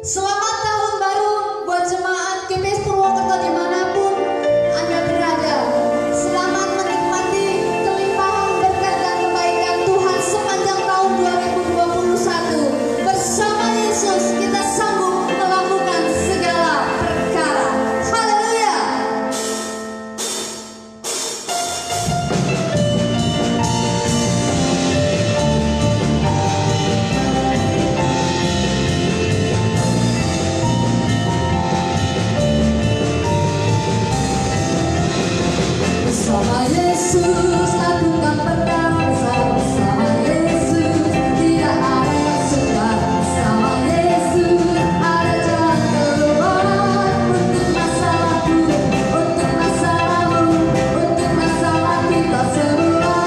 Selamat tahun baru buat jemaat GPS Purwokerto dimanapun Anda berada. Selamat menikmati kelimpahan berkat dan kebaikan Tuhan sepanjang tahun 2021. Bersama Yesus kita sanggup melakukan segala perkara. Haleluya. Bersama Yesus lakukan perkara besar. Bersama Yesus tidak ada yang sukar. Bersama Yesus ada jalan keluar untuk masalahku, untuk masalahmu, untuk masalah kita semua.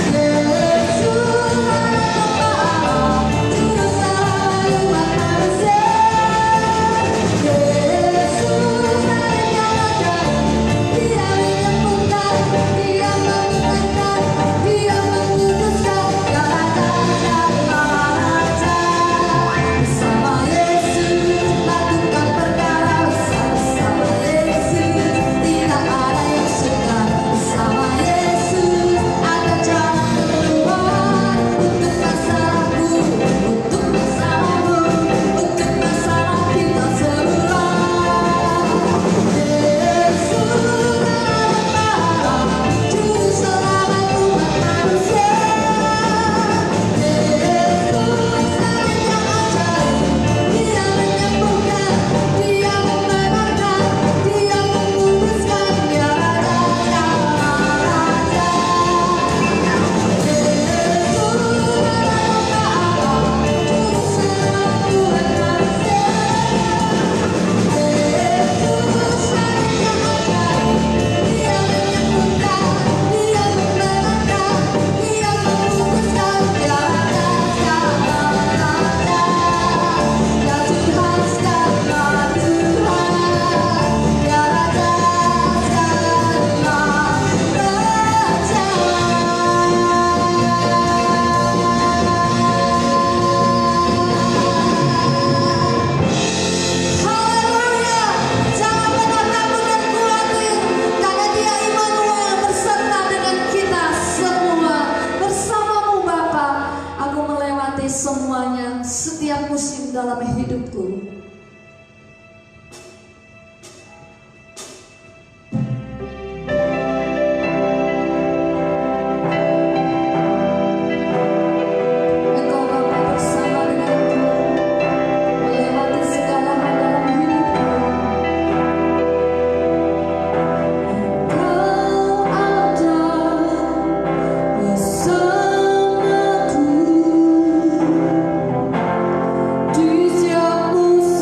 Yesus ada kepala, juru selamat umat manusia. Yesus ada yang ajaib. Dia menyembuhkan, Dia menguatkan, Dia menguduskan, Dia Raja dari Raja. Bersama Yesus lakukan perkara besar. Bersama Yesus tidak ada yang sukar. Bersama Yesus ada jalan keluar untuk masalahku, untuk masalahmu, untuk masalah kita semua. Semuanya setiap musim dalam hidupku. Engkau Bapa bersama denganku, melewati segala hal dalam hidupku. Engkau ada bersamaku di setiap musim.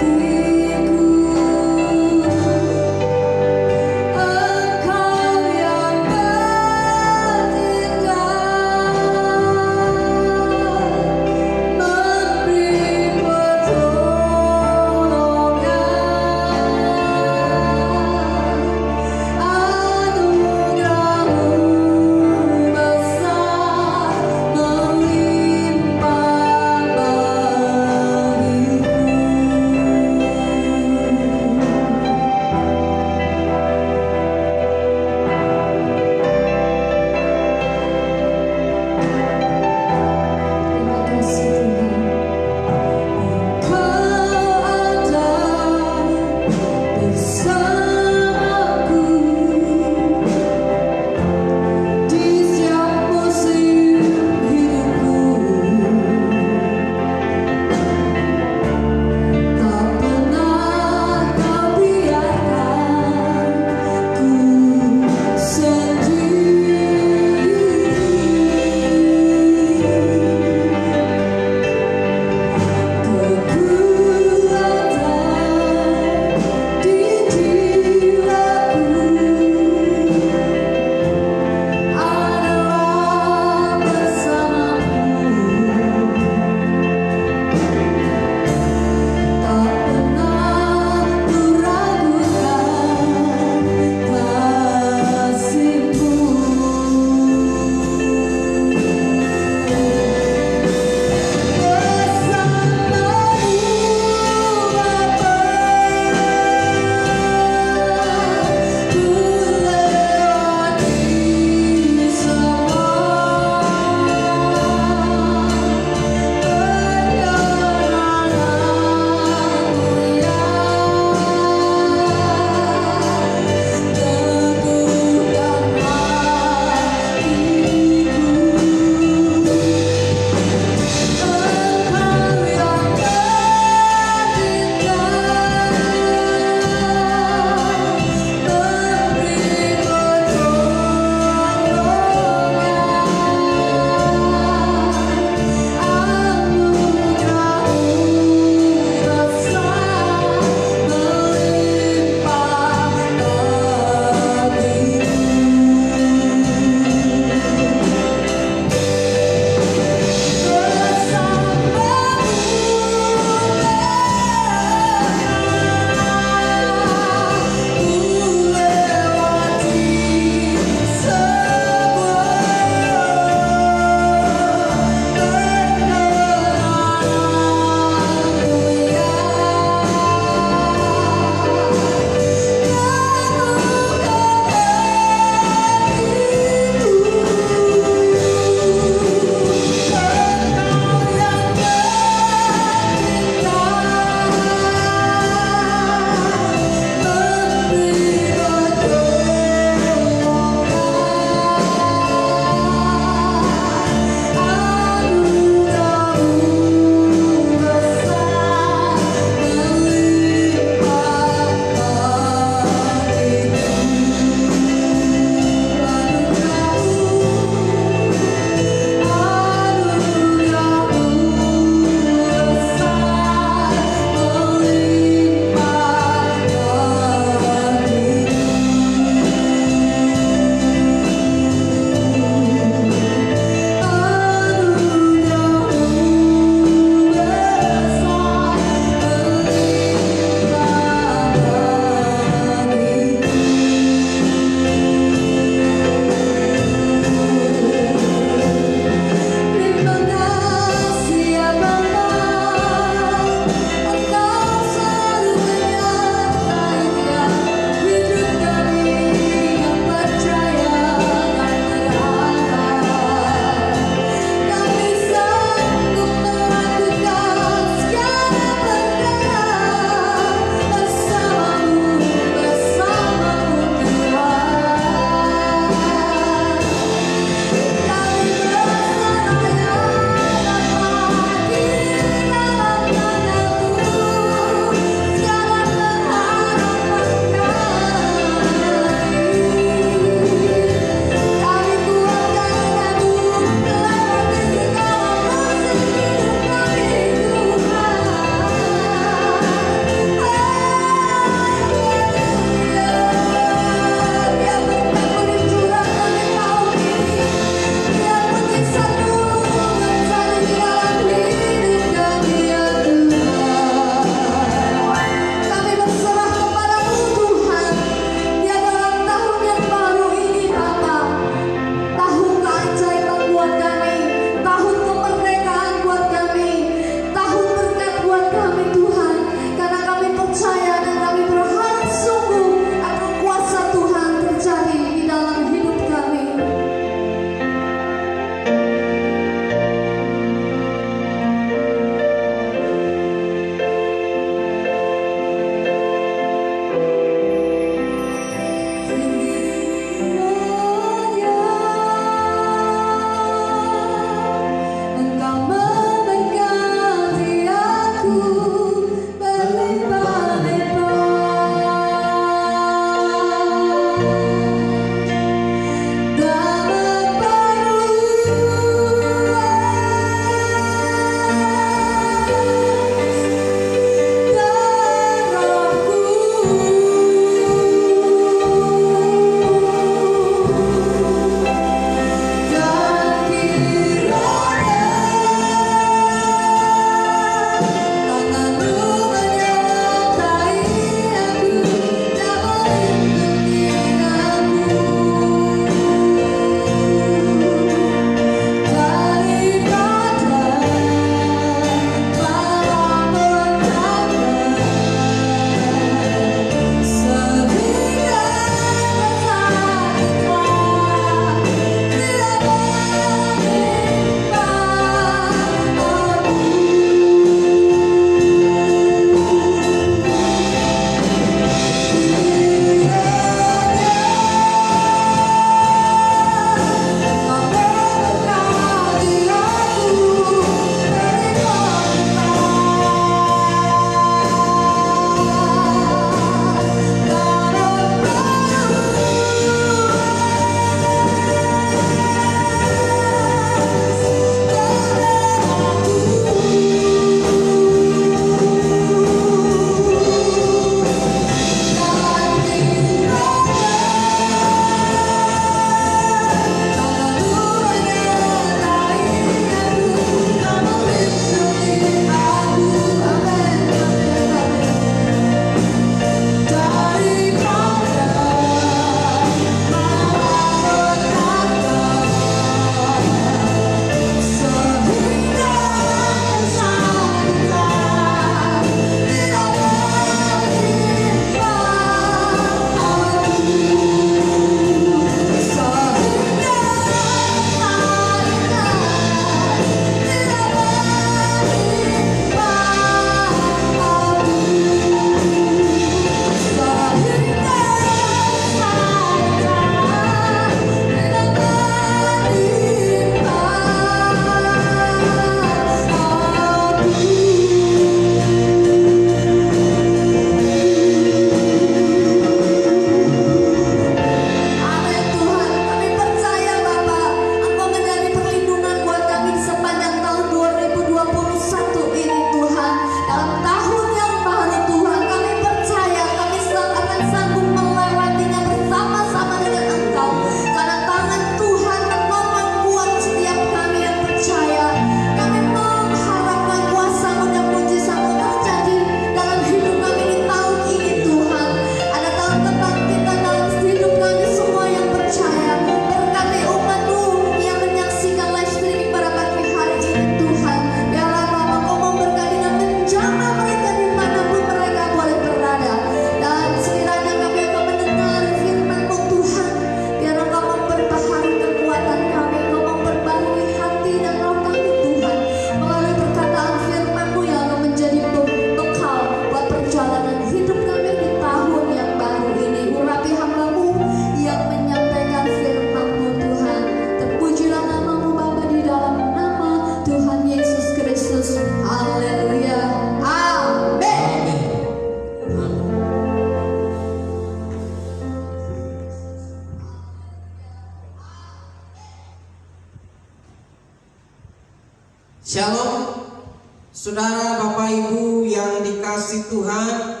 Saudara, Bapak Ibu yang dikasih Tuhan,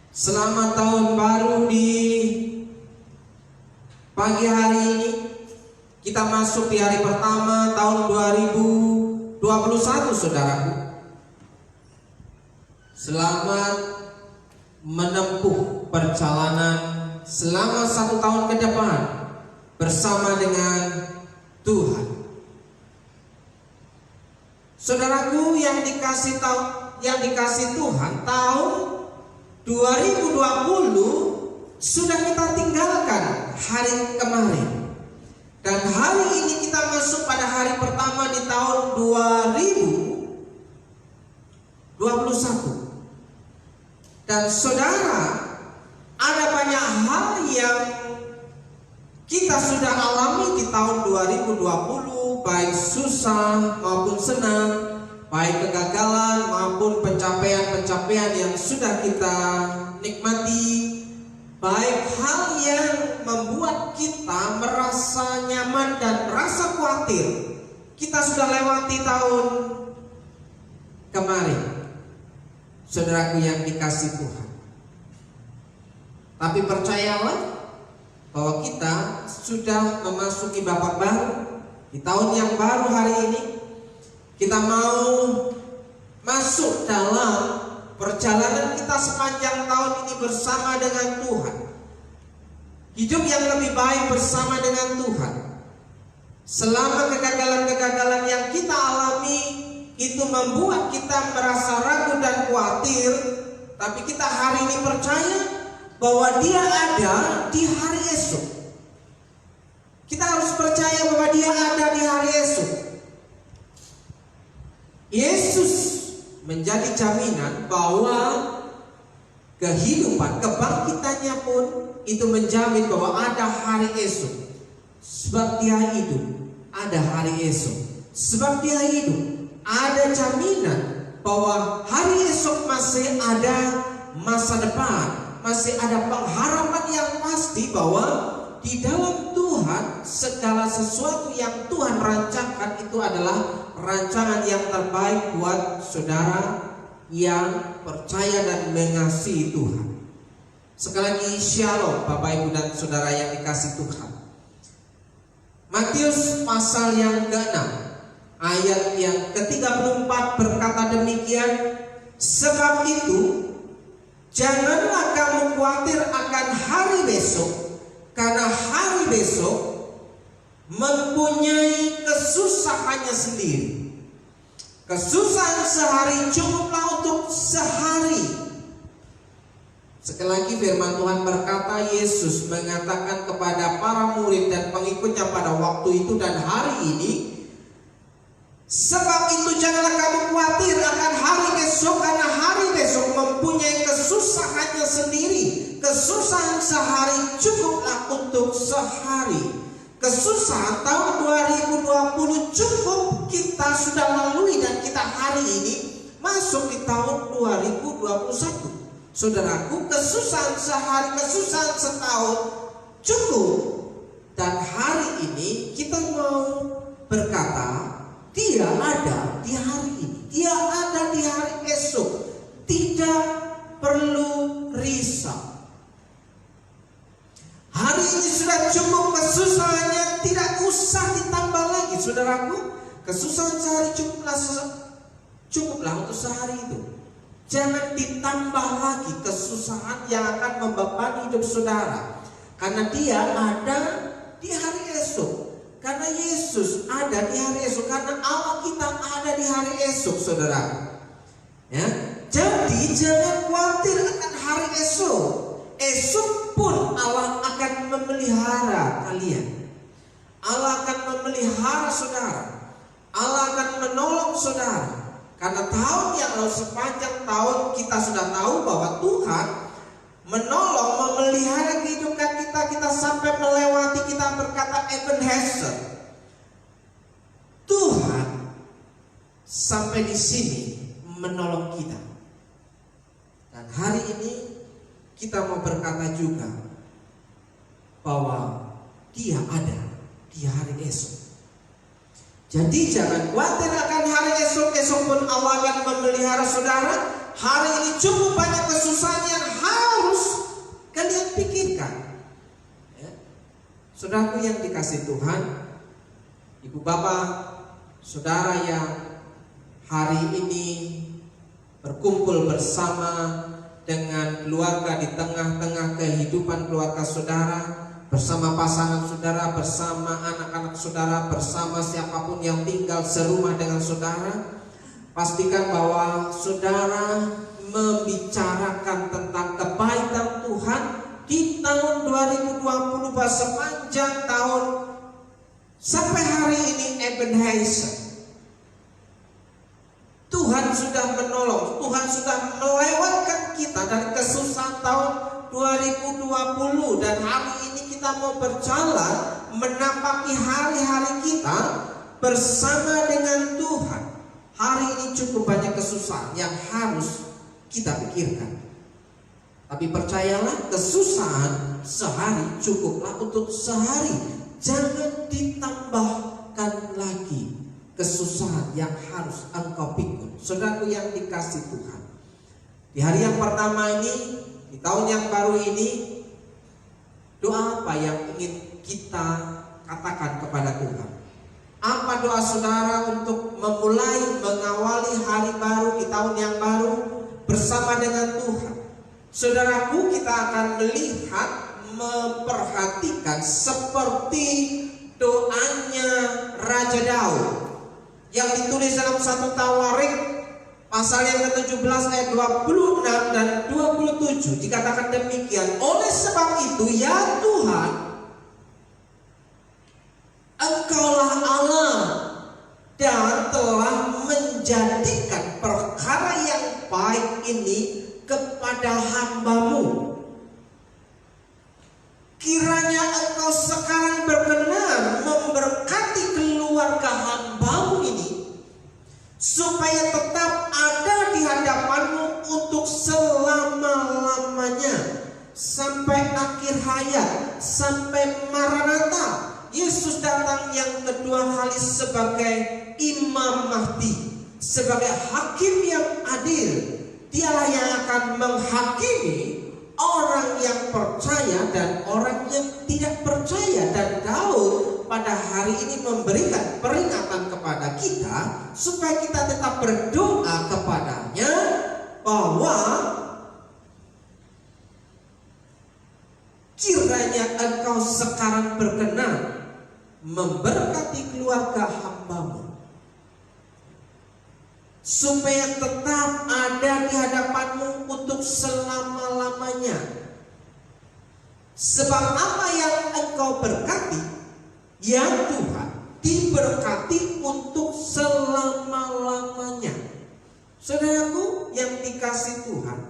selamat tahun baru di pagi hari ini. Kita masuk di hari pertama tahun 2021, saudaraku. Selamat menempuh perjalanan selama 1 tahun ke depan bersama dengan Tuhan. Saudaraku yang dikasih Tuhan, tahun 2020 sudah kita tinggalkan hari kemarin. Dan hari ini kita masuk pada hari pertama di tahun 2021. Dan saudara, ada banyak hal yang kita sudah alami di tahun 2020, baik susah maupun senang, baik kegagalan maupun pencapaian-pencapaian yang sudah kita nikmati, baik hal yang membuat kita merasa nyaman dan merasa khawatir. Kita sudah lewati tahun kemarin, saudaraku yang dikasih Tuhan. Tapi percayalah bahwa kita sudah memasuki babak baru. Di tahun yang baru hari ini, kita mau masuk dalam perjalanan kita sepanjang tahun ini bersama dengan Tuhan. Hidup yang lebih baik bersama dengan Tuhan. Selama kegagalan-kegagalan yang kita alami itu membuat kita merasa ragu dan khawatir, tapi kita hari ini percaya bahwa Dia ada di hari esok. Kita harus percaya bahwa Dia ada di hari esok. Yesus menjadi jaminan bahwa kehidupan, kebangkitannya pun itu menjamin bahwa ada hari esok. Sebab Dia hidup, ada hari esok. Sebab Dia hidup, ada jaminan bahwa hari esok masih ada masa depan, masih ada pengharapan yang pasti bahwa di dalam Tuhan segala sesuatu yang Tuhan rancangkan itu adalah rancangan yang terbaik buat saudara yang percaya dan mengasihi Tuhan. Sekali lagi shalom Bapak Ibu dan saudara yang dikasih Tuhan. Matius pasal yang ke-6 ayat yang ke-34 berkata demikian, sebab itu janganlah kamu khawatir akan hari besok, karena hari besok mempunyai kesusahannya sendiri. Kesusahan sehari cukuplah untuk sehari. Sekali lagi firman Tuhan berkata, Yesus mengatakan kepada para murid dan pengikutnya pada waktu itu dan hari ini, sebab itu janganlah kamu khawatir akan hari besok, karena hari besok mempunyai kesusahannya sendiri. Kesusahan sehari cukuplah untuk sehari. Kesusahan tahun 2020 cukup kita sudah lalui dan kita hari ini masuk di tahun 2021. Saudaraku, kesusahan sehari, kesusahan setahun cukup. Dan hari ini kita mau berkata, Dia ada di hari ini, Dia ada di hari esok. Tidak perlu risau. Hari ini sudah cukup kesusahannya, tidak usah ditambah lagi, saudaraku. Kesusahan sehari cukuplah untuk sehari itu. Jangan ditambah lagi kesusahan yang akan membebani hidup saudara, karena Dia ada di hari esok. Karena Yesus ada di hari esok, karena Allah kita ada di hari esok, saudara. Ya, jadi jangan khawatir akan hari esok. Esok pun Allah akan memelihara kalian. Allah akan memelihara saudara. Allah akan menolong saudara. Karena tahun yang lalu, sepanjang tahun kita sudah tahu bahwa Tuhan menolong, memelihara kehidupan kita sampai melewati, kita berkata Ebenezer. Tuhan sampai di sini menolong kita. Dan hari ini kita mau berkata juga bahwa Dia ada di hari esok. Jadi jangan khawatir akan hari esok pun Allah akan memelihara saudara. Hari ini cukup banyak kesusahan yang harus kalian pikirkan. Ya. Saudaraku yang dikasih Tuhan, ibu bapak, saudara yang hari ini berkumpul bersama dengan keluarga di tengah-tengah kehidupan keluarga saudara, bersama pasangan saudara, bersama anak-anak saudara, bersama siapapun yang tinggal serumah dengan saudara. Pastikan bahwa saudara membicarakan tentang kebaikan Tuhan di tahun 2020 sepanjang tahun sampai hari ini. Ebenezer, Tuhan sudah menolong, Tuhan sudah melewatkan kita dari kesusahan tahun 2020, dan hari ini kita mau berjalan menapaki hari-hari kita bersama dengan Tuhan. Hari ini cukup banyak kesusahan yang harus kita pikirkan. Tapi percayalah, kesusahan sehari cukuplah untuk sehari. Jangan ditambahkan lagi kesusahan yang harus engkau pikul. Saudaraku yang dikasih Tuhan, di hari yang pertama ini, di tahun yang baru ini, doa apa yang ingin kita katakan kepada Tuhan? Apa doa saudara untuk memulai mengawali hari baru di tahun yang baru bersama dengan Tuhan? Saudaraku, kita akan melihat, memperhatikan seperti doanya Raja Daud yang ditulis dalam 1 Tawarik pasal yang ke-17 ayat 26 dan 27. Dikatakan demikian, oleh sebab itu ya Tuhan, Engkaulah Allah dan telah menjadikan perkara yang baik ini kepada hamba-Mu. Kiranya Engkau sekarang berkenan memberkati keluarga hamba-Mu ini, supaya tetap ada di hadapan-Mu untuk selama-lamanya, sampai akhir hayat, sampai Maranatha. Yesus datang yang kedua kali sebagai Imam Mahdi, sebagai hakim yang adil. Dialah yang akan menghakimi orang yang percaya dan orang yang tidak percaya. Dan Daud pada hari ini memberikan peringatan kepada kita supaya kita tetap berdoa kepadanya, bahwa kiranya Engkau sekarang berkenan memberkati keluarga hamba-Mu, supaya tetap ada di hadapan-Mu untuk selama-lamanya. Sebab apa yang Engkau berkati, ya Tuhan, diberkati untuk selama-lamanya. Saudaraku yang dikasih Tuhan,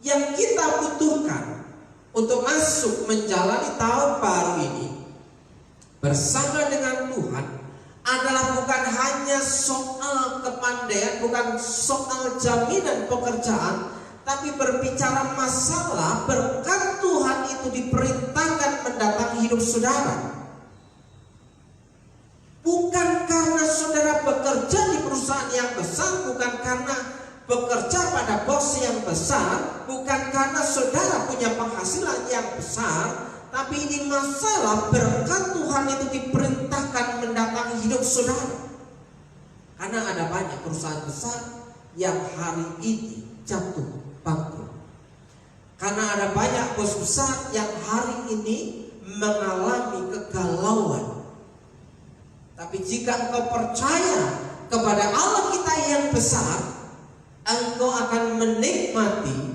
yang kita butuhkan untuk masuk menjalani tahun baru ini bersama dengan Tuhan adalah bukan hanya soal kepandaian, bukan soal jaminan pekerjaan, tapi berbicara masalah berkat Tuhan itu diperintahkan mendatangi hidup saudara. Bukan karena saudara bekerja di perusahaan yang besar, bukan karena bekerja pada bos yang besar, bukan karena saudara punya penghasilan yang besar, tapi ini masalah berkat Tuhan itu diperintahkan mendatangi hidup saudara. Karena ada banyak perusahaan besar yang hari ini jatuh bangkrut. Karena ada banyak bos besar yang hari ini mengalami kegalauan. Tapi jika engkau percaya kepada Allah kita yang besar, engkau akan menikmati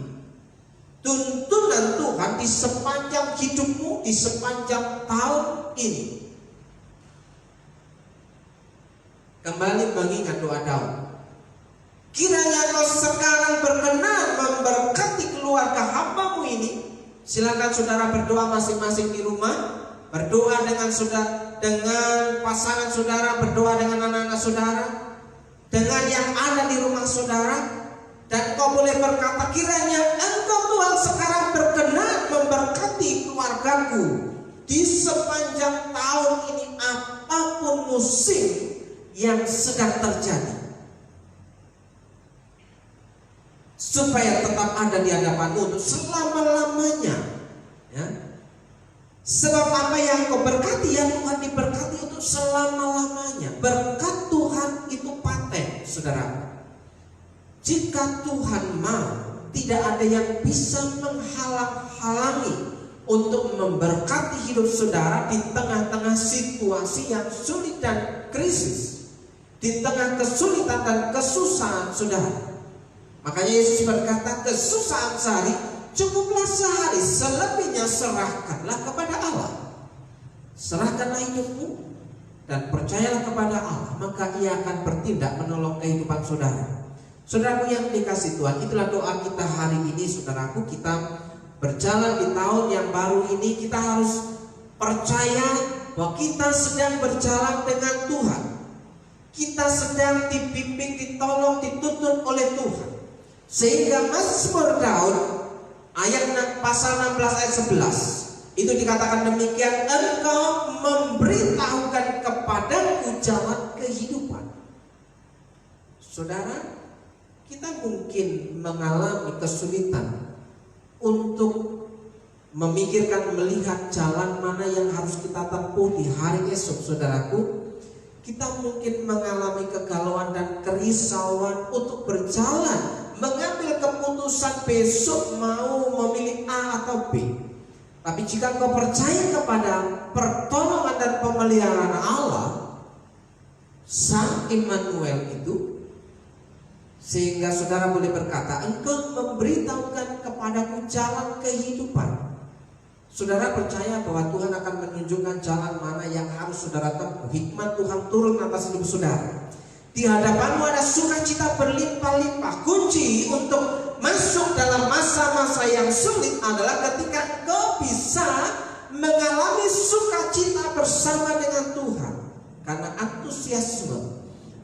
tuntunan Tuhan di sepanjang hidupmu, di sepanjang tahun ini. Kembali mengingat doa Daud, kiranya Engkau sekarang berkenan memberkati keluarga hamba-Mu ini. Silakan saudara berdoa masing-masing di rumah, berdoa dengan saudara, dengan pasangan saudara, berdoa dengan anak-anak saudara, dengan yang ada di rumah saudara. Dan kau boleh berkata, kiranya Engkau Tuhan sekarang berkenan memberkati keluargaku di sepanjang tahun ini, apapun musim yang sedang terjadi, supaya tetap ada di hadapanmu untuk selama-lamanya, ya. Sebab apa yang kau berkati, ya Tuhan, diberkati untuk selama-lamanya. Berkat Tuhan itu paten, saudara. Jika Tuhan mau, tidak ada yang bisa menghalang-halangi untuk memberkati hidup saudara di tengah-tengah situasi yang sulit dan krisis, di tengah kesulitan dan kesusahan saudara. Makanya Yesus berkata, kesusahan sehari cukuplah sehari, selebihnya serahkanlah kepada Allah. Serahkanlah hidupmu dan percayalah kepada Allah, maka Ia akan bertindak menolong kehidupan saudara. Saudaraku yang dikasih Tuhan, itulah doa kita hari ini, saudaraku. Kita berjalan di tahun yang baru ini, kita harus percaya bahwa kita sedang berjalan dengan Tuhan. Kita sedang dibimbing, ditolong, dituntun oleh Tuhan. Sehingga Mazmur Daud pasal 16 ayat 11 itu dikatakan demikian, engkau memberitahukan kepadaku jalan kehidupan. Saudara, kita mungkin mengalami kesulitan untuk memikirkan, melihat jalan mana yang harus kita tempuh di hari esok, saudaraku. Kita mungkin mengalami kegalauan dan kerisauan untuk berjalan, mengambil keputusan besok mau memilih A atau B. Tapi jika kau percaya kepada pertolongan dan pemeliharaan Allah, Sang Immanuel itu, sehingga saudara boleh berkata, engkau memberitahukan kepadaku jalan kehidupan. Saudara percaya bahwa Tuhan akan menunjukkan jalan mana yang harus saudara tempuh. Hikmat Tuhan turun atas hidup saudara. Di hadapanmu ada sukacita berlimpah-limpah. Kunci untuk masuk dalam masa-masa yang sulit adalah ketika kau bisa mengalami sukacita bersama dengan Tuhan. Karena antusiasme,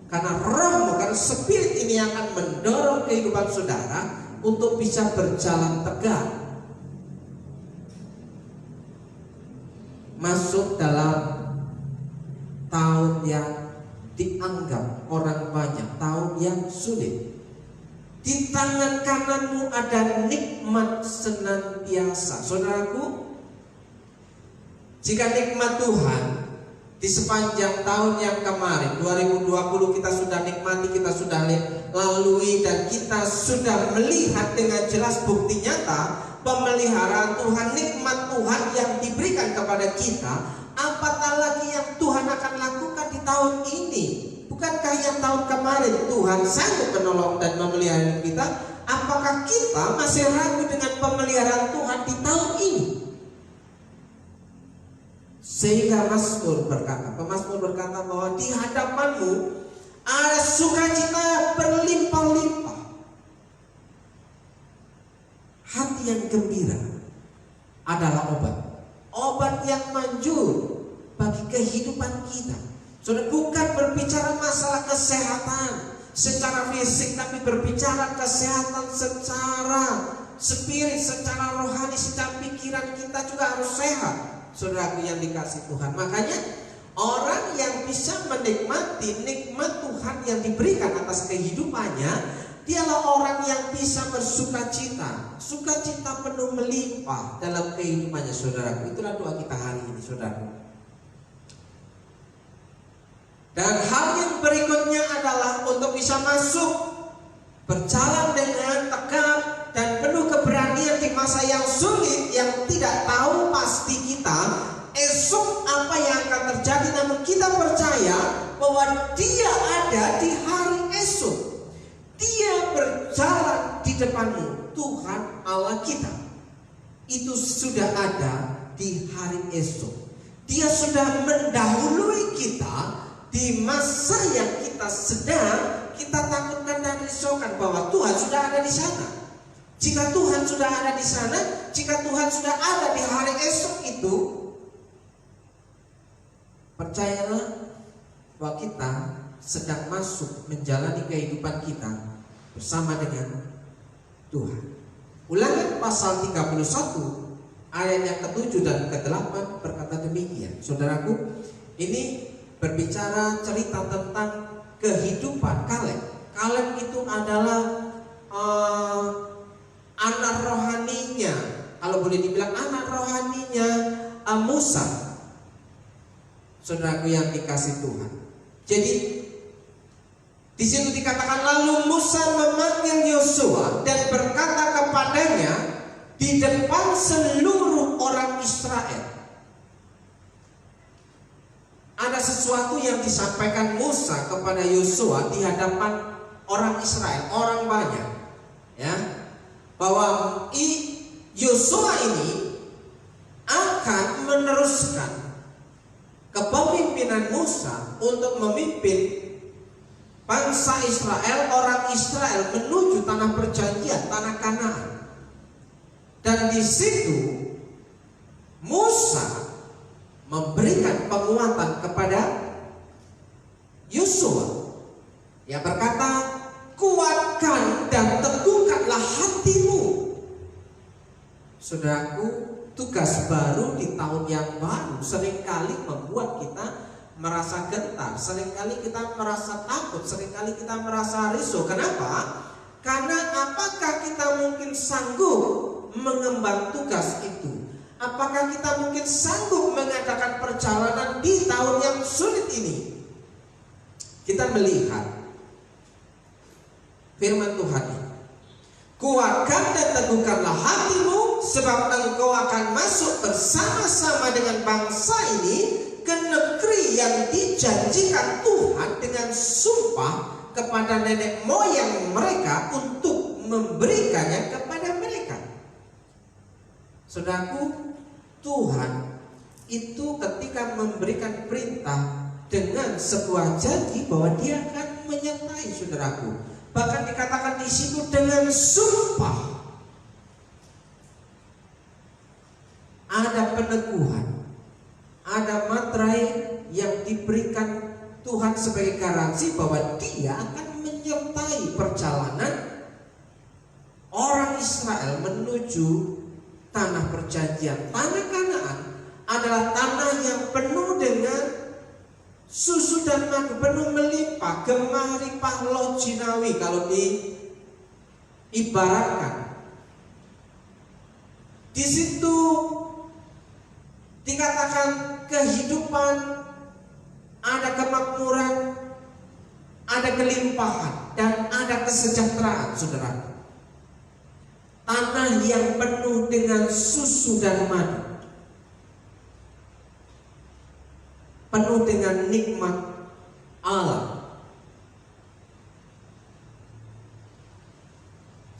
karena rohmu, karena spirit ini akan mendorong kehidupan saudara untuk bisa berjalan tegak. Masuk dalam tahun yang dianggap orang banyak tahun yang sulit. Di tangan kananmu ada nikmat senantiasa. Saudaraku, jika nikmat Tuhan di sepanjang tahun yang kemarin 2020 kita sudah nikmati, kita sudah lalui, dan kita sudah melihat dengan jelas bukti nyata pemeliharaan Tuhan, nikmat Tuhan yang diberikan kepada kita, apatah lagi yang Tuhan akan lakukan di tahun ini? Bukankah yang tahun kemarin Tuhan sanggup menolong dan memelihara kita? Apakah kita masih ragu dengan pemeliharaan Tuhan di tahun ini? Sehingga pemazmur berkata bahwa di hadapanmu ada sukacita berlimpah-limpah. Hati yang gembira adalah obat yang manjur bagi kehidupan kita. Saudara, bukan berbicara masalah kesehatan secara fisik, tapi berbicara kesehatan secara spirit, secara rohani, secara pikiran kita juga harus sehat. Saudaraku yang dikasih Tuhan, makanya orang yang bisa menikmati nikmat Tuhan yang diberikan atas kehidupannya, dialah orang yang bisa bersukacita, sukacita penuh melimpah dalam kehidupannya, saudaraku. Itulah doa kita hari ini, saudaraku. Dan hal yang berikutnya adalah untuk bisa masuk, berjalan dengan tegap dan penuh keberanian di masa yang sulit, yang tidak tahu pasti kita esok apa yang akan terjadi, namun kita percaya bahwa Dia ada di hari esok. Dia berjalan di depanmu, Tuhan Allah kita itu sudah ada di hari esok. Dia sudah mendahului kita di masa yang kita sedang kita takutkan dan risaukan, bahwa Tuhan sudah ada di sana. Jika Tuhan sudah ada di sana, jika Tuhan sudah ada di hari esok itu, percayalah bahwa kita sedang masuk menjalani kehidupan kita bersama dengan Tuhan. Ulangan pasal 31 ayat yang ke-7 dan ke-8 berkata demikian. Saudaraku, ini berbicara cerita tentang kehidupan Kaleb. Kaleb itu adalah anak rohaninya, kalau boleh dibilang anak rohaninya Musa. Saudaraku yang dikasih Tuhan. Jadi di situ dikatakan lalu Musa memanggil Yosua dan berkata kepadanya di depan seluruh orang Israel. Ada sesuatu yang disampaikan Musa kepada Yosua di hadapan orang Israel, orang banyak, ya, bahwa Yosua ini akan meneruskan kepemimpinan Musa untuk memimpin bangsa Israel, orang Israel menuju tanah perjanjian, tanah Kanaan. Dan di situ Musa memberikan penguatan kepada Yosua. Yang berkata, kuatkan dan teguhkanlah hatimu. Saudaraku, tugas baru di tahun yang baru seringkali membuat kita merasa gentar, seringkali kita merasa takut, seringkali kita merasa risau. Kenapa? Karena apakah kita mungkin sanggup mengemban tugas itu? Apakah kita mungkin sanggup mengadakan perjalanan di tahun yang sulit ini? Kita melihat firman Tuhan ini. Kuatkan dan teguhkanlah hatimu, sebab engkau akan masuk bersama-sama dengan bangsa ini ke negeri yang dijanjikan Tuhan dengan sumpah kepada nenek moyang mereka untuk memberikannya kepada mereka. Saudaraku, Tuhan itu ketika memberikan perintah dengan sebuah janji bahwa Dia akan menyertai saudaraku. Bahkan dikatakan di situ dengan sumpah. Ada peneguhan, ada materai yang diberikan Tuhan sebagai garansi bahwa Dia akan menyertai perjalanan orang Israel menuju tanah perjanjian. Tanah Kanaan adalah tanah yang penuh dengan susu dan madu, penuh melimpah, gemah limpah loh jinawi kalau diibaratkan. Di situ dikatakan kehidupan, ada kemakmuran, ada kelimpahan, dan ada kesejahteraan, saudara. Tanah yang penuh dengan susu dan madu, penuh dengan nikmat Allah.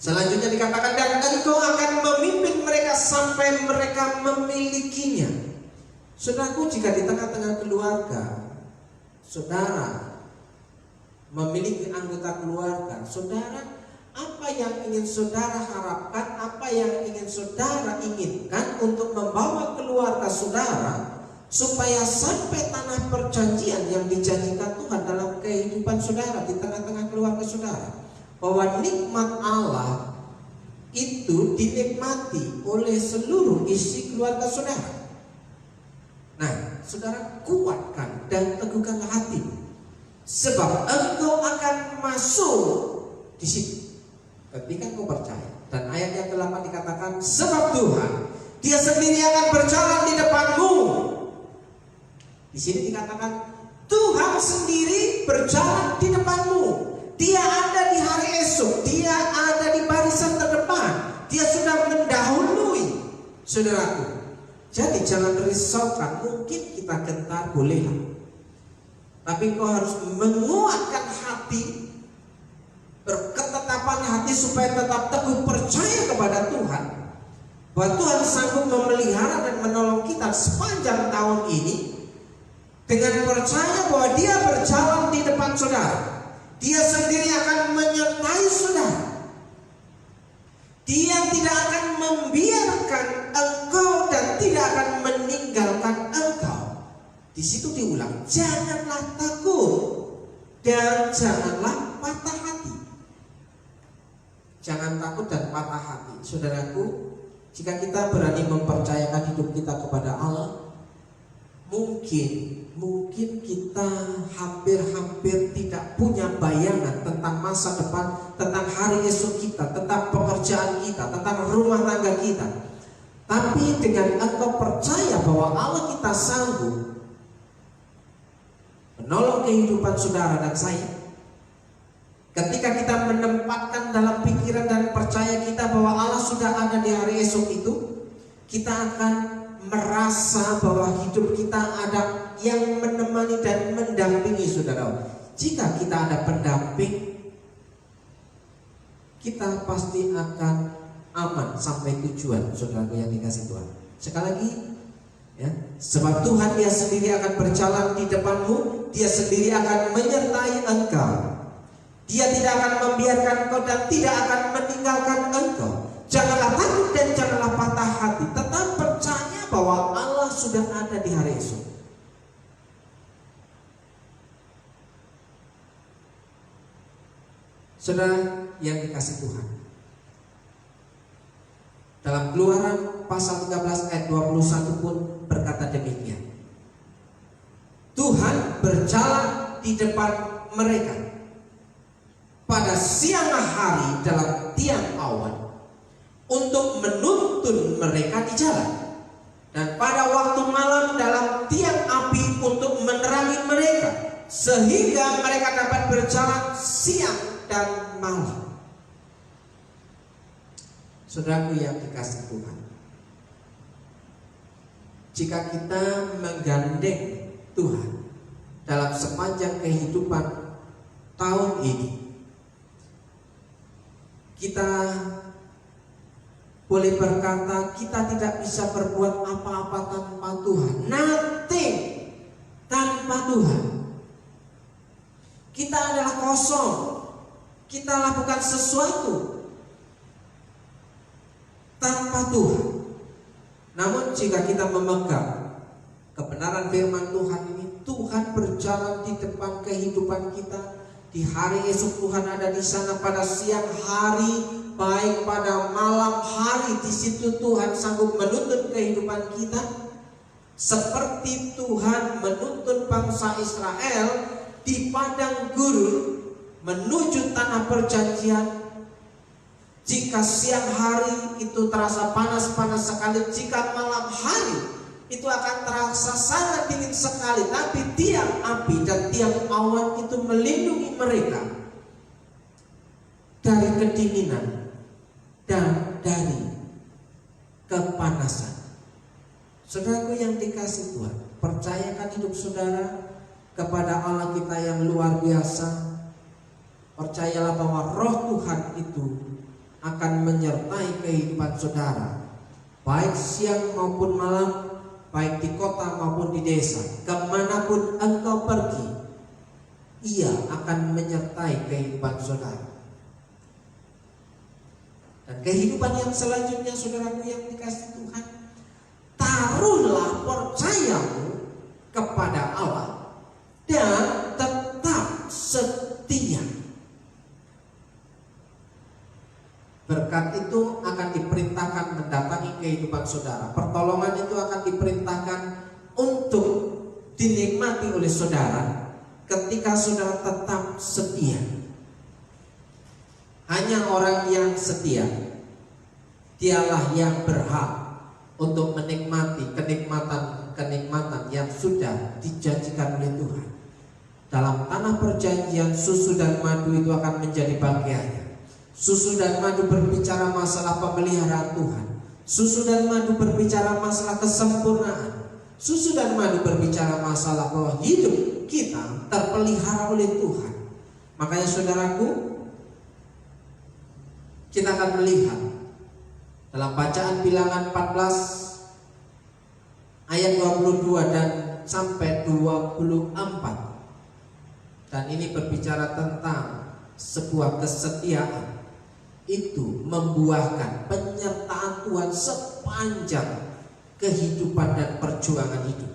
Selanjutnya dikatakan, dan engkau akan memimpin mereka sampai mereka memilikinya. Saudaraku, jika di tengah-tengah keluarga saudara memiliki anggota keluarga, saudara, apa yang ingin saudara harapkan, apa yang ingin saudara inginkan untuk membawa keluarga saudara supaya sampai tanah perjanjian yang dijanjikan Tuhan dalam kehidupan saudara, di tengah-tengah keluarga saudara, bahwa nikmat Allah itu dinikmati oleh seluruh isi keluarga saudara. Nah, saudara, kuatkan dan teguhkanlah hatimu, sebab engkau akan masuk di situ ketika engkau percaya. Dan ayat yang ke-8 dikatakan, sebab Tuhan Dia sendiri akan berjalan di depanmu. Di sini dikatakan Tuhan sendiri berjalan di depanmu. Dia ada di hari esok, Dia ada di barisan terdepan, Dia sudah mendahului saudaraku. Jadi jangan risaukan, mungkin kita gentar, bolehlah, tapi kau harus menguatkan hati, berketetapan hati supaya tetap teguh percaya kepada Tuhan, bahwa Tuhan sanggup memelihara dan menolong kita sepanjang tahun ini, dengan percaya bahwa Dia berjalan di depan saudara. Dia sendiri akan menyertai saudara. Dia tidak akan membiarkan engkau dan tidak akan meninggalkan engkau. Di situ diulang, janganlah takut dan janganlah patah hati. Jangan takut dan patah hati. Saudaraku, jika kita berani mempercayakan hidup kita kepada Allah, mungkin mungkin kita hampir-hampir tidak punya bayangan tentang masa depan, tentang hari esok kita, tentang pekerjaan kita, tentang rumah tangga kita. Tapi dengan engkau percaya bahwa Allah kita sanggup menolong kehidupan saudara dan saya, ketika kita menempatkan dalam pikiran dan percaya kita bahwa Allah sudah ada di hari esok itu, kita akan merasa bahwa hidup kita ada yang menemani dan mendampingi saudara. Jika kita ada pendamping, kita pasti akan aman sampai tujuan, saudara yang dikasih Tuhan. Sekali lagi, ya, sebab Tuhan Dia sendiri akan berjalan di depanmu, Dia sendiri akan menyertai engkau. Dia tidak akan membiarkan engkau dan tidak akan meninggalkan engkau. Janganlah takut dan janganlah patah hati. Tetap percaya bahwa Allah sudah ada di hari esok. Saudara yang dikasih Tuhan, dalam Keluaran pasal 13 ayat 21 pun berkata demikian. Tuhan berjalan di depan mereka pada siang hari dalam tiang awan untuk menuntun mereka di jalan, dan pada waktu malam dalam tiang api untuk menerangi mereka, sehingga mereka dapat berjalan siang dan malam. Saudaraku yang dikasih Tuhan, jika kita menggandeng Tuhan dalam sepanjang kehidupan tahun ini, kita boleh berkata kita tidak bisa berbuat apa-apa tanpa Tuhan. Nothing tanpa Tuhan. Kita adalah kosong. Kita lakukan sesuatu tanpa Tuhan. Namun jika kita memegang kebenaran firman Tuhan ini, Tuhan berjalan di depan kehidupan kita. Di hari esok Tuhan ada di sana pada siang hari, baik pada malam hari. Di situ Tuhan sanggup menuntun kehidupan kita, seperti Tuhan menuntun bangsa Israel di padang gurun menuju tanah perjanjian. Jika siang hari itu terasa panas-panas sekali, jika malam hari itu akan terasa sangat dingin sekali, tapi tiang api dan tiang awan itu melindungi mereka dari kedinginan dan dari kepanasan. Saudaraku yang dikasih Tuhan, percayakan hidup saudara kepada Allah kita yang luar biasa. Percayalah bahwa Roh Tuhan itu akan menyertai kehidupan saudara, baik siang maupun malam, baik di kota maupun di desa. Kemanapun engkau pergi, Ia akan menyertai kehidupan saudara. Dan kehidupan yang selanjutnya, saudaraku yang dikasih Tuhan, taruhlah percayamu kepada Allah dan tetap setia. Berkat itu akan diperintahkan mendatangi kehidupan saudara. Pertolongan itu akan diperintahkan untuk dinikmati oleh saudara ketika saudara tetap setia. Hanya orang yang setia, dialah yang berhak untuk menikmati kenikmatan yang sudah dijanjikan oleh Tuhan. Dalam tanah perjanjian, susu dan madu itu akan menjadi bagiannya. Susu dan madu berbicara masalah pemeliharaan Tuhan. Susu dan madu berbicara masalah kesempurnaan. Susu dan madu berbicara masalah bahwa hidup kita terpelihara oleh Tuhan. Makanya saudaraku, kita akan melihat dalam bacaan Bilangan 14 ayat 22 dan sampai 24. Dan ini berbicara tentang sebuah kesetiaan itu membuahkan penyertaan Tuhan sepanjang kehidupan dan perjuangan hidup.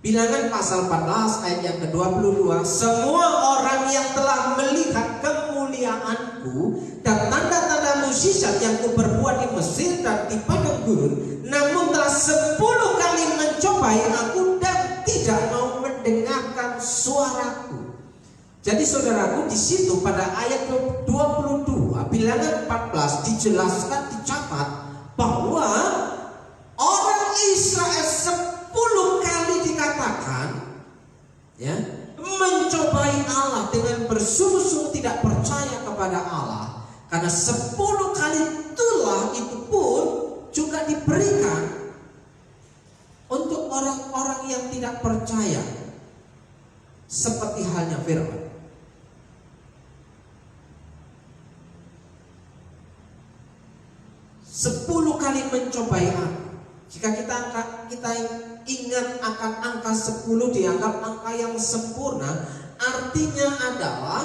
Bilangan pasal 14 ayat yang ke-22, semua orang yang telah melihat kemuliaanku dan tanda-tanda mukjizat yang kuperbuat di Mesir dan di padang gurun, namun telah 10 kali mencobai aku dan tidak Jadi saudaraku, di situ pada ayat 22 Bilangan 14 dijelaskan, dicatat bahwa orang Israel 10 kali dikatakan ya mencobai Allah dengan bersungguh-sungguh tidak percaya kepada Allah. Karena 10 kali itulah itu pun juga diberikan untuk orang-orang yang tidak percaya, seperti halnya Fir'aun. 10 kali mencobai aku. Jika kita ingat akan angka 10 dianggap angka yang sempurna, artinya adalah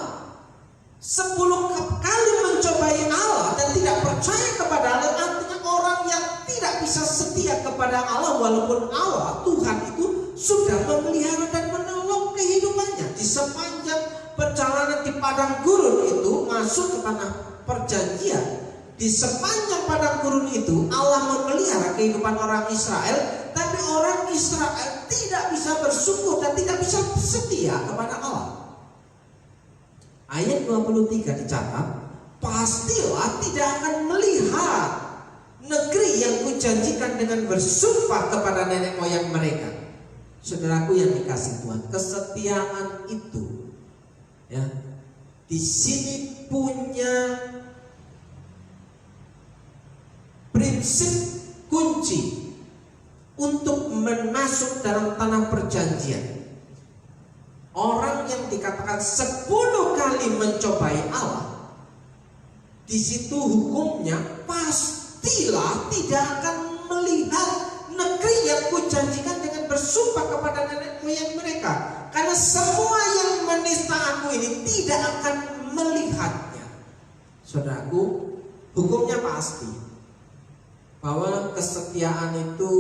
10 kali mencobai Allah dan tidak percaya kepada Allah, artinya orang yang tidak bisa setia kepada Allah, walaupun Allah Tuhan itu sudah memelihara dan menolong kehidupannya di sepanjang perjalanan di padang gurun itu masuk ke tanah perjanjian. Di sepanjang padang gurun itu Allah memelihara kehidupan orang Israel, tapi orang Israel tidak bisa bersyukur dan tidak bisa setia kepada Allah. Ayat 23 dicatat, pastilah tidak akan melihat negeri yang kujanjikan dengan bersumpah kepada nenek moyang mereka. Saudaraku yang dikasih Tuhan, kesetiaan itu ya di sini punya prinsip kunci untuk masuk dalam tanah perjanjian. Orang yang dikatakan 10 kali mencobai Allah, di situ hukumnya pastilah tidak akan melihat negeri yang kujanjikan dengan bersumpah kepada nenek moyang mereka. Karena semua yang menista aku ini tidak akan melihatnya. Saudaraku, hukumnya pasti bahwa kesetiaan itu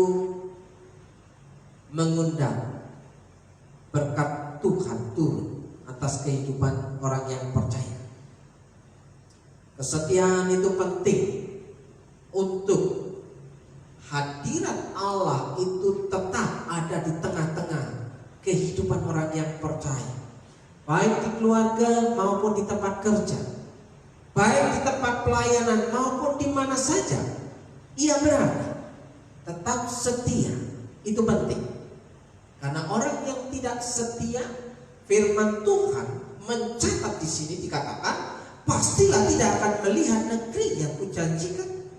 mengundang berkat Tuhan turun atas kehidupan orang yang percaya. Kesetiaan itu penting untuk hadirat Allah itu tetap ada di tengah-tengah kehidupan orang yang percaya, baik di keluarga maupun di tempat kerja, baik di tempat pelayanan maupun di mana saja ia berada, tetap setia. Itu penting. Karena orang yang tidak setia, firman Tuhan mencatat di sini dikatakan, pastilah tidak akan melihat negeri yang kujanjikan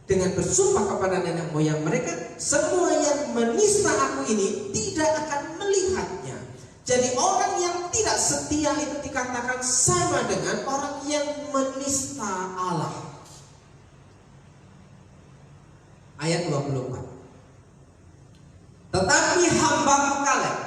dengan bersumpah kepada nenek moyang mereka. Semua yang menista aku ini tidak akan melihatnya. Jadi orang yang tidak setia itu dikatakan sama dengan orang yang menista Allah. Ayat 24. Tetapi hambaku Kaleb,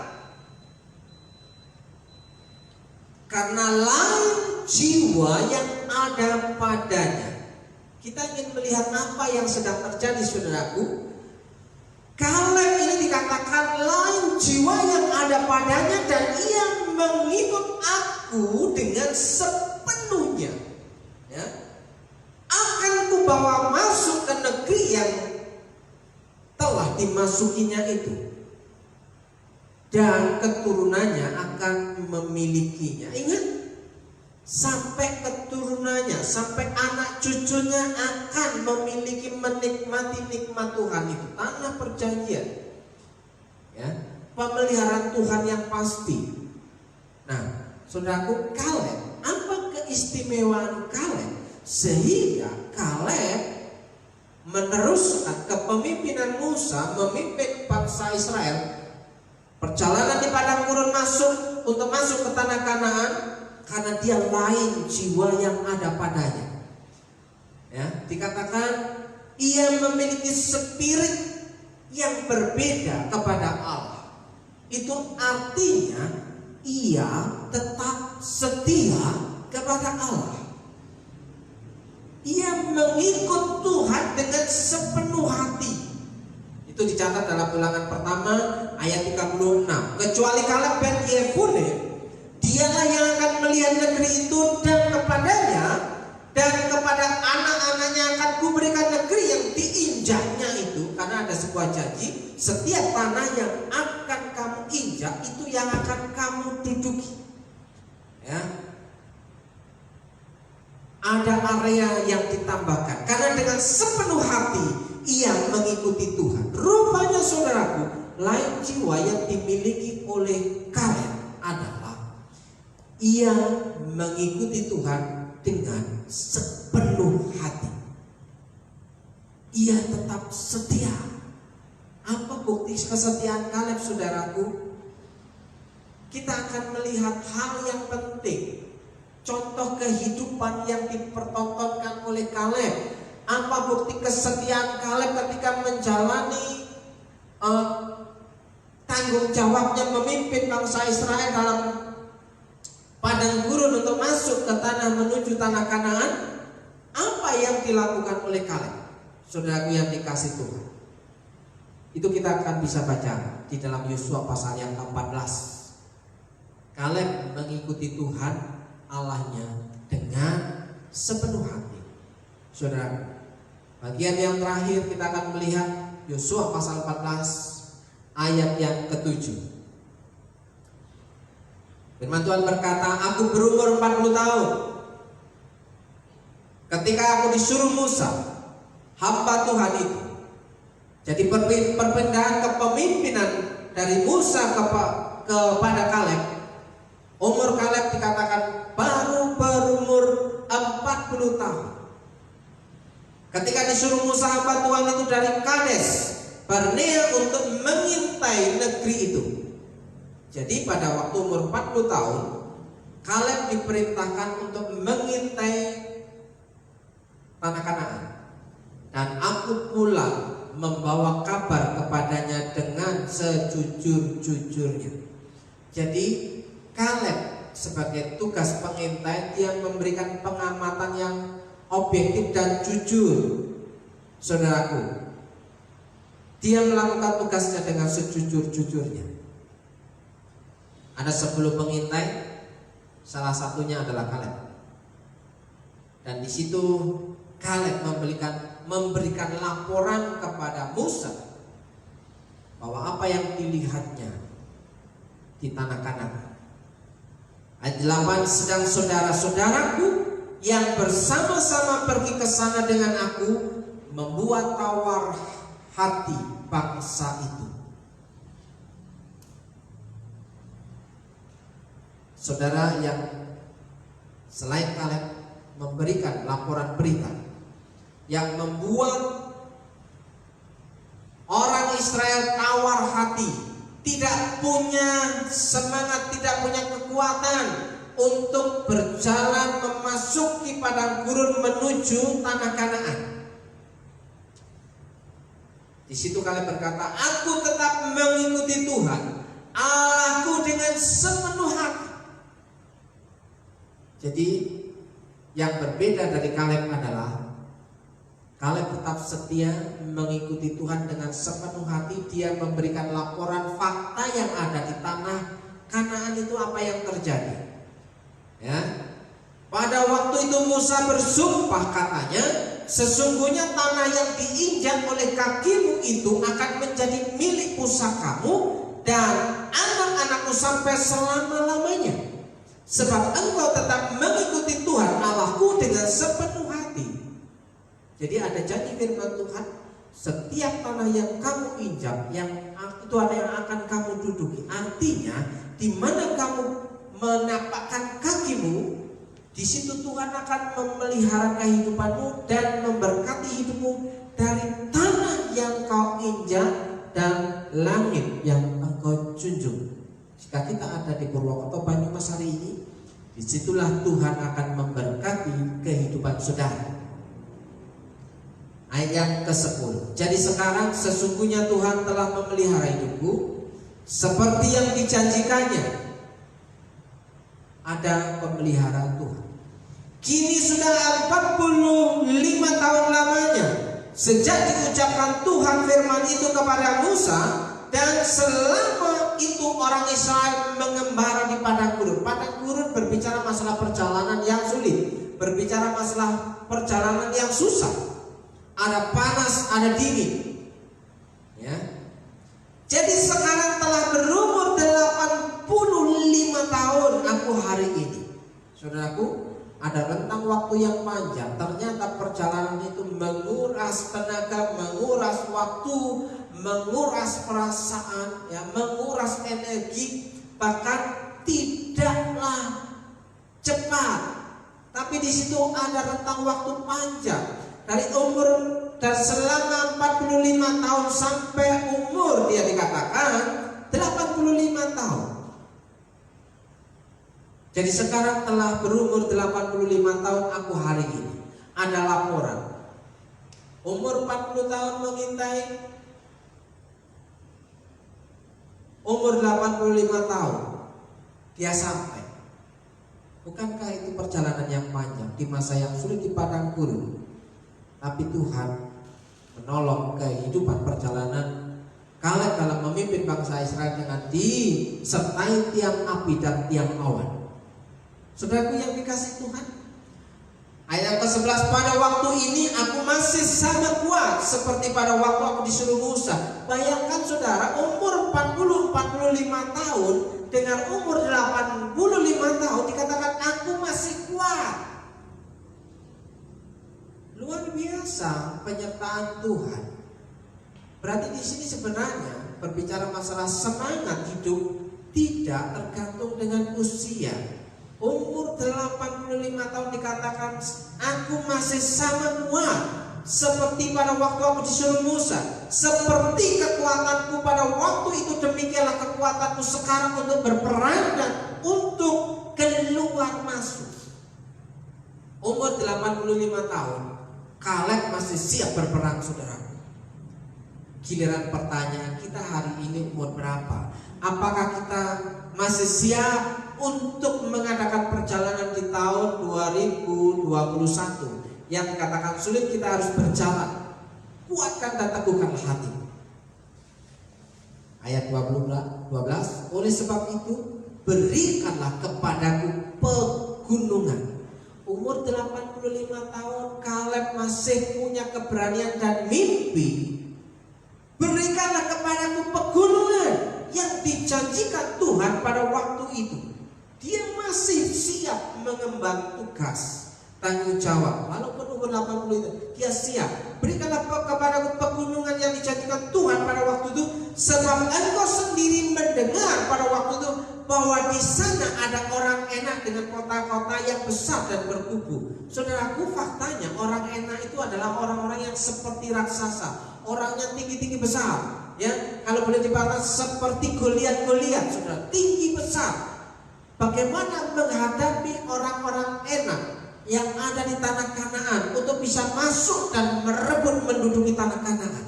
karena lain jiwa yang ada padanya. Kita ingin melihat apa yang sedang terjadi, saudaraku. Kaleb ini dikatakan lain jiwa yang ada padanya, dan ia mengikut aku dengan sepenuhnya. Ya. Akan kubawa masuk ke negeri yang telah dimasukinya itu, dan keturunannya akan memilikinya. Ingat, sampai keturunannya, sampai anak cucunya akan memiliki, menikmati nikmat Tuhan itu, tanah perjanjian. Ya, pemeliharaan Tuhan yang pasti. Nah, saudaraku, Kaleb, apa keistimewaan Kaleb sehingga Kaleb meneruskan kepemimpinan Musa memimpin bangsa Israel perjalanan di padang gurun untuk masuk ke tanah Kanaan? Karena dia lain jiwa yang ada padanya. Ya, dikatakan ia memiliki spirit yang berbeda kepada Allah. Itu artinya ia tetap setia kepada Allah. Ia mengikut Tuhan dengan sepenuh hati. Itu dicatat dalam Ulangan pertama ayat 36. Kecuali Kaleb bin Yefune, dialah yang akan melihat negeri itu, dan kepadanya dan kepada anak-anaknya akan kuberikan negeri yang diinjaknya itu. Karena ada sebuah janji, setiap tanah yang akan kamu injak itu yang akan kamu duduki. Ya. Ada area yang ditambahkan karena dengan sepenuh hati ia mengikuti Tuhan. Rupanya saudaraku, lain jiwa yang dimiliki oleh Kaleb adalah ia mengikuti Tuhan dengan sepenuh hati. Ia tetap setia. Apa bukti kesetiaan Kaleb, saudaraku? Kita akan melihat hal yang penting. Contoh kehidupan yang dipertontonkan oleh Kaleb. Apa bukti kesetiaan Kaleb ketika menjalani tanggung jawabnya memimpin bangsa Israel dalam padang gurun untuk masuk ke tanah menuju tanah Kanaan? Apa yang dilakukan oleh Kaleb? Saudaraku yang dikasih Tuhan, itu kita akan bisa baca di dalam Yosua pasal yang ke-14. Kaleb mengikuti Tuhan Allahnya dengan sepenuh hati. Saudara, bagian yang terakhir kita akan melihat Yosua pasal 14 ayat yang ke-7. Firman Tuhan berkata, aku berumur 40 tahun ketika aku disuruh Musa, hamba Tuhan itu. Jadi perpindahan kepemimpinan dari Musa kepada Kaleb. Umur Kaleb dikatakan baru berumur 40 tahun. Ketika disuruh Musa hamba Tuhan itu dari Kades Barnea untuk mengintai negeri itu. Jadi pada waktu umur 40 tahun Kaleb diperintahkan untuk mengintai tanah Kanaan. Dan aku pulang membawa kabar kepadanya dengan sejujur-jujurnya. Jadi Kaleb sebagai tugas pengintai, dia memberikan pengamatan yang objektif dan jujur. Saudaraku, dia melakukan tugasnya dengan sejujur-jujurnya. Ada 10 pengintai, salah satunya adalah Kaleb. Dan di situ Kaleb memberikan laporan kepada Musa bahwa apa yang dilihatnya di tanah Kanaan. Ayat 8, sedang saudara-saudaraku yang bersama-sama pergi ke sana dengan aku membuat tawar hati bangsa itu. Saudara yang selain Kaleb memberikan laporan berita yang membuat orang Israel tawar hati, tidak punya semangat, tidak punya kekuatan untuk berjalan memasuki padang gurun menuju tanah Kanaan. Di situ Kaleb berkata, aku tetap mengikuti Tuhan Allahku dengan sepenuh hati. Jadi yang berbeda dari Kaleb adalah Kaleb tetap setia mengikuti Tuhan dengan sepenuh hati. Dia memberikan laporan fakta yang ada di tanah Kanaan itu apa yang terjadi. Ya. Pada waktu itu Musa bersumpah katanya, sesungguhnya tanah yang diinjak oleh kakimu itu akan menjadi milik pusakamu dan anak-anakmu sampai selama-lamanya. Sebab engkau tetap mengikuti Tuhan Allahku dengan sepenuh hati. Jadi ada janji firman Tuhan, setiap tanah yang kamu injak, yang itu ada yang akan kamu duduki. Artinya, di mana kamu menapakkan kakimu, di situ Tuhan akan memelihara kehidupanmu dan memberkati hidupmu dari tanah yang kau injak dan langit yang engkau junjung. Jika kita ada di Purwokerto Banyumas hari ini, disitulah Tuhan akan memberkati kehidupan saudara. Ayat yang ke-10. Jadi sekarang sesungguhnya Tuhan telah memelihara hidupku seperti yang dijanjikannya. Ada pemeliharaan Tuhan. Kini sudah 45 tahun lamanya sejak diucapkan Tuhan firman itu kepada Musa, dan selama itu orang Israel mengembara di padang gurun. Padang gurun berbicara masalah perjalanan yang sulit, berbicara masalah perjalanan yang susah. Ada panas, ada dingin. Ya. Jadi sekarang telah berumur 85 tahun aku hari ini. Saudaraku, ada rentang waktu yang panjang. Ternyata perjalanan itu menguras tenaga, menguras waktu, menguras perasaan, ya, menguras energi, bahkan tidaklah cepat. Tapi di situ ada rentang waktu panjang. Dari umur dan selama 45 tahun sampai umur dia dikatakan 85 tahun. Jadi sekarang telah berumur 85 tahun aku hari ini. Ada laporan. Umur 40 tahun mengintai. Umur 85 tahun dia sampai. Bukankah itu perjalanan yang panjang di masa yang sulit di padang gurun? Tapi Tuhan menolong kehidupan perjalanan Kaleb dalam memimpin bangsa Israel dengan disertai tiang api dan tiang awan. Saudaraku yang dikasihi Tuhan, ayat ke-11, pada waktu ini aku masih sama kuat seperti pada waktu aku disuruh Musa. Bayangkan saudara, umur 40-45 tahun dengan umur 85 tahun dikatakan aku masih kuat. Luar biasa penyertaan Tuhan. Berarti di sini sebenarnya berbicara masalah semangat hidup tidak tergantung dengan usia. Umur 85 tahun dikatakan aku masih sama kuat seperti pada waktu aku disuruh Musa. Seperti kekuatanku pada waktu itu, demikianlah kekuatanku sekarang untuk berperang dan untuk keluar masuk. Umur 85 tahun Kaleb masih siap berperang, saudaraku. Giliran pertanyaan kita hari ini umur berapa? Apakah kita masih siap untuk mengadakan perjalanan di tahun 2021 yang dikatakan sulit? Kita harus berjalan. Kuatkan dan teguhkanlah hati. Ayat 12, oleh sebab itu berikanlah kepadaku pegunungan. Umur 85 tahun Kaleb masih punya keberanian dan mimpi. Berikanlah kepadaku pegunungan yang dijanjikan Tuhan pada waktu itu. Dia masih siap mengemban tugas, tanggung jawab. Walaupun umur 80 itu dia siap. Berikanlah kepadaku pegunungan yang dijanjikan Tuhan pada waktu itu, sebab engkau sendiri mendengar pada waktu itu bahwa di sana ada orang enak dengan kota-kota yang besar dan berkubu. Saudaraku, faktanya orang enak itu adalah orang-orang yang seperti raksasa, orangnya tinggi-tinggi besar. Ya, kalau boleh dikatakan seperti Goliat, saudara, tinggi besar. Bagaimana menghadapi orang-orang enak yang ada di tanah Kanaan untuk bisa masuk dan merebut menduduki tanah Kanaan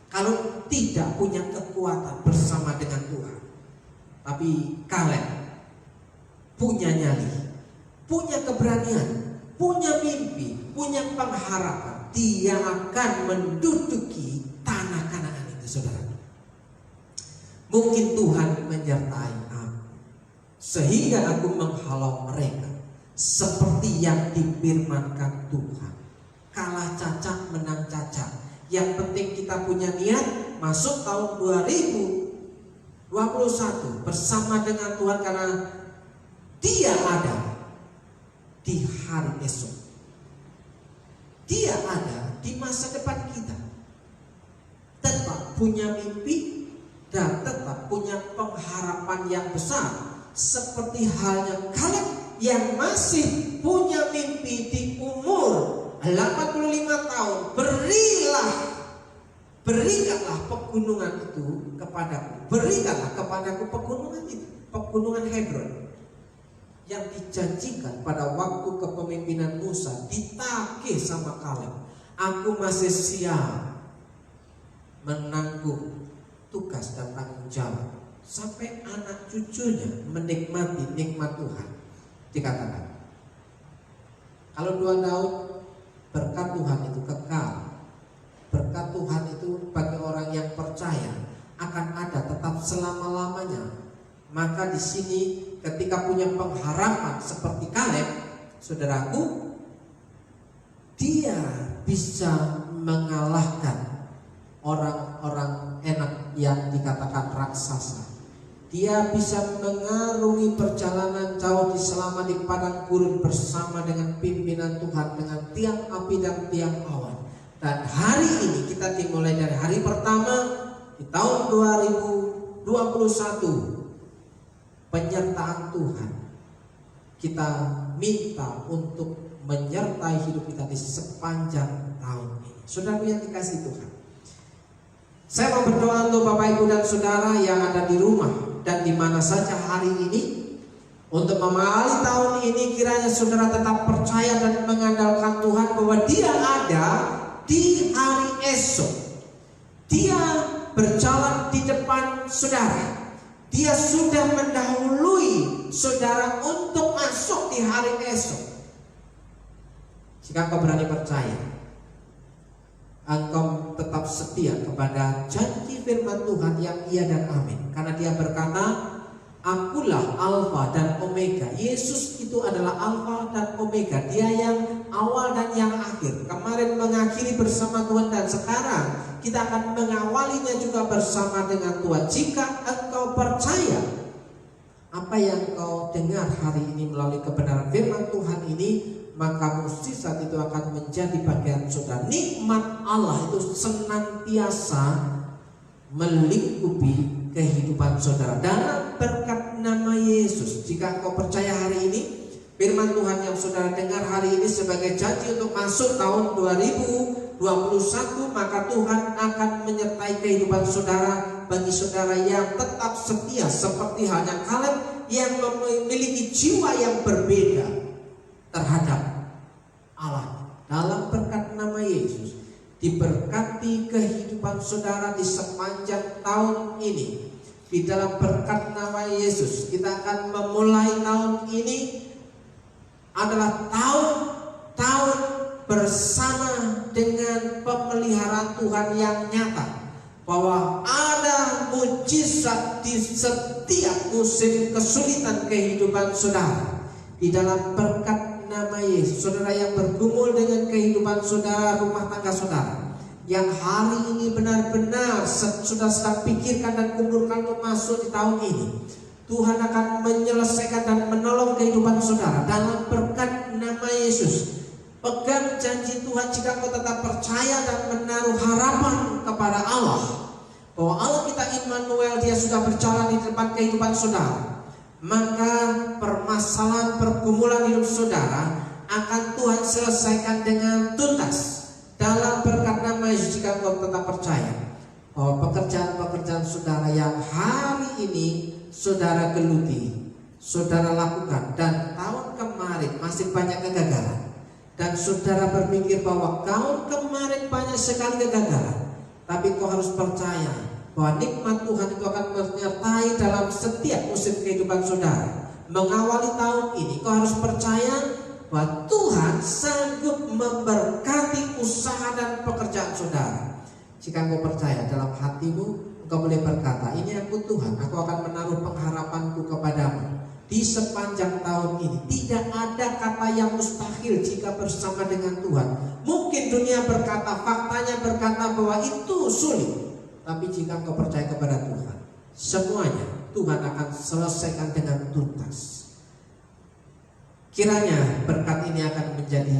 kalau tidak punya kekuatan bersama dengan Tuhan? Tapi Kaleb punya nyali, punya keberanian, punya mimpi, punya pengharapan. Dia akan menduduki tanah Kanaan itu, saudara. Mungkin Tuhan menyertai aku sehingga aku menghalau mereka seperti yang difirmankan Tuhan. Kalah cacat menang cacat. Yang penting kita punya niat masuk tahun 2021 bersama dengan Tuhan, karena Dia ada di hari esok. Dia ada di masa depan kita. Tetap punya mimpi dan tetap punya pengharapan yang besar, seperti halnya Kaleb yang masih punya mimpi di umur 85 tahun. Berikanlah pegunungan itu kepadaku. Berikanlah kepadaku pegunungan itu, pegunungan Hebron yang dijanjikan pada waktu kepemimpinan Musa, ditagih sama Kaleb. Aku masih siap menanggung tugas dan tanggung jawab sampai anak cucunya menikmati nikmat Tuhan. Dikatakan kalau 2 Daud, berkat Tuhan itu kekal. Berkat Tuhan itu bagi orang yang percaya akan ada tetap selama-lamanya. Maka di sini ketika punya pengharapan seperti Kaleb, saudaraku, dia bisa mengalahkan orang-orang enak yang dikatakan raksasa. Dia bisa mengarungi perjalanan jauh selama di padang gurun bersama dengan pimpinan Tuhan, dengan tiang api dan tiang awan. Dan hari ini kita dimulai dari hari pertama di tahun 2021, penyertaan Tuhan. Kita minta untuk menyertai hidup kita di sepanjang tahun ini. Saudara yang dikasihi Tuhan, saya mau berdoa untuk Bapak Ibu dan Saudara yang ada di rumah dan di mana saja hari ini, untuk mengawali tahun ini kiranya saudara tetap percaya dan mengandalkan Tuhan bahwa Dia ada di hari esok. Dia berjalan di depan saudara. Dia sudah mendahului saudara untuk masuk di hari esok. Jika kau berani percaya, engkau tetap setia kepada janji firman Tuhan yang iya dan amin. Karena Dia berkata, akulah Alfa dan Omega. Yesus itu adalah Alfa dan Omega. Dia yang awal dan yang akhir. Kemarin mengakhiri bersama Tuhan dan sekarang kita akan mengawalinya juga bersama dengan Tuhan. Jika engkau percaya apa yang kau dengar hari ini melalui kebenaran firman Tuhan ini, maka mukjizat itu akan menjadi bagian saudara. Nikmat Allah itu senantiasa melingkupi kehidupan saudara dalam berkat nama Yesus. Jika engkau percaya hari ini, firman Tuhan yang saudara dengar hari ini sebagai janji untuk masuk tahun 2021, maka Tuhan akan menyertai kehidupan saudara. Bagi saudara yang tetap setia seperti halnya Kaleb yang memiliki jiwa yang berbeda terhadap Allah, dalam berkat nama Yesus, diberkati kehidupan saudara di sepanjang tahun ini. Di dalam berkat nama Yesus, kita akan memulai tahun ini adalah tahun bersama dengan pemeliharaan Tuhan yang nyata, bahwa ada mujizat di setiap musim kesulitan kehidupan saudara. Di dalam berkat nama Yesus, saudara yang bergumul dengan kehidupan saudara, rumah tangga saudara, yang hari ini benar-benar sudah sedang pikirkan dan kumpulkan untuk masuk di tahun ini, Tuhan akan menyelesaikan dan menolong kehidupan saudara dalam berkat nama Yesus. Pegang janji Tuhan jika kau tetap percaya dan menaruh harapan kepada Allah, bahwa Allah kita Immanuel, Dia sudah berjalan di depan kehidupan saudara, maka permasalahan pergumulan hidup saudara akan Tuhan selesaikan dengan tuntas dalam berkat nama Yesus. Jika kau tetap percaya bahwa pekerjaan-pekerjaan saudara yang hari ini saudara geluti, saudara lakukan, dan tahun kemarin masih banyak kegagalan, dan saudara berpikir bahwa tahun kemarin banyak sekali kegagalan, tapi kau harus percaya bahwa nikmat Tuhan itu akan menyertai dalam setiap musim kehidupan saudara. Mengawali tahun ini kau harus percaya bahwa Tuhan sanggup memberkati usaha dan pekerjaan saudara. Jika kau percaya dalam hatimu, kau boleh berkata, ini aku Tuhan, aku akan menaruh pengharapanku kepadamu. Di sepanjang tahun ini tidak ada kata yang mustahil jika bersama dengan Tuhan. Mungkin dunia berkata, faktanya berkata bahwa itu sulit, tapi jika engkau percaya kepada Tuhan, semuanya Tuhan akan selesaikan dengan tuntas. Kiranya berkat ini akan menjadi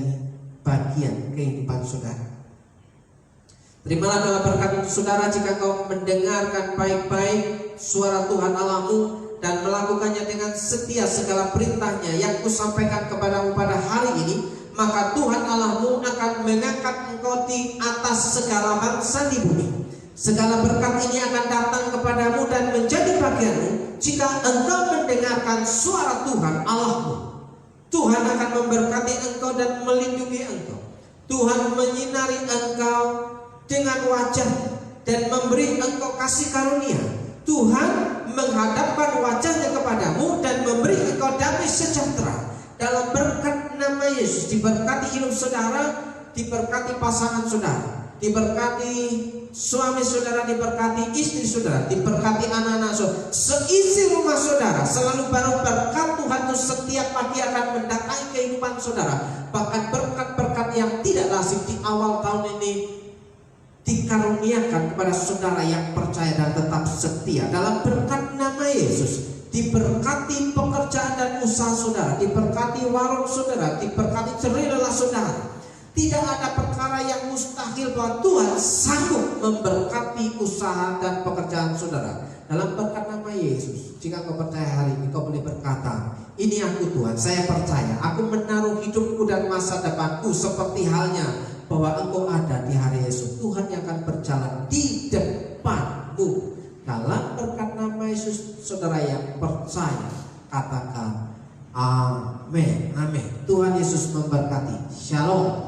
bagian kehidupan saudara. Terimalah dalam berkat saudara jika kau mendengarkan baik-baik suara Tuhan Allahmu dan melakukannya dengan setia segala perintahnya yang kusampaikan kepadamu pada hari ini, maka Tuhan Allahmu akan mengangkat engkau di atas segala bangsa di bumi. Segala berkat ini akan datang kepadamu dan menjadi bagianmu jika engkau mendengarkan suara Tuhan Allahmu. Tuhan akan memberkati engkau dan melindungi engkau. Tuhan menyinari engkau dengan wajah dan memberi engkau kasih karunia. Tuhan menghadapkan wajahnya kepadamu dan memberi engkau damai sejahtera. Dalam berkat nama Yesus, diberkati hidup saudara, diberkati pasangan saudara, diberkati suami saudara, diberkati istri saudara, diberkati anak-anak saudara, seisi rumah saudara selalu baru berkat Tuhan itu setiap pagi akan mendatangi kehidupan saudara. Bahkan berkat-berkat yang tidak lazim di awal tahun ini dikaruniakan kepada saudara yang percaya dan tetap setia dalam berkat nama Yesus. Diberkati pekerjaan dan usaha saudara, diberkati warung saudara, diberkati ceritalah saudara. Tidak ada perkara yang mustahil bahwa Tuhan sanggup memberkati usaha dan pekerjaan saudara dalam berkat nama Yesus. Jika kau percaya hari ini, kau boleh berkata, ini aku Tuhan, saya percaya, aku menaruh hidupku dan masa depanku seperti halnya bahwa Engkau ada di hari Yesus. Tuhan yang akan berjalan di depanmu. Dalam berkat nama Yesus, saudara yang percaya, katakan amin. Amin. Tuhan Yesus memberkati. Shalom.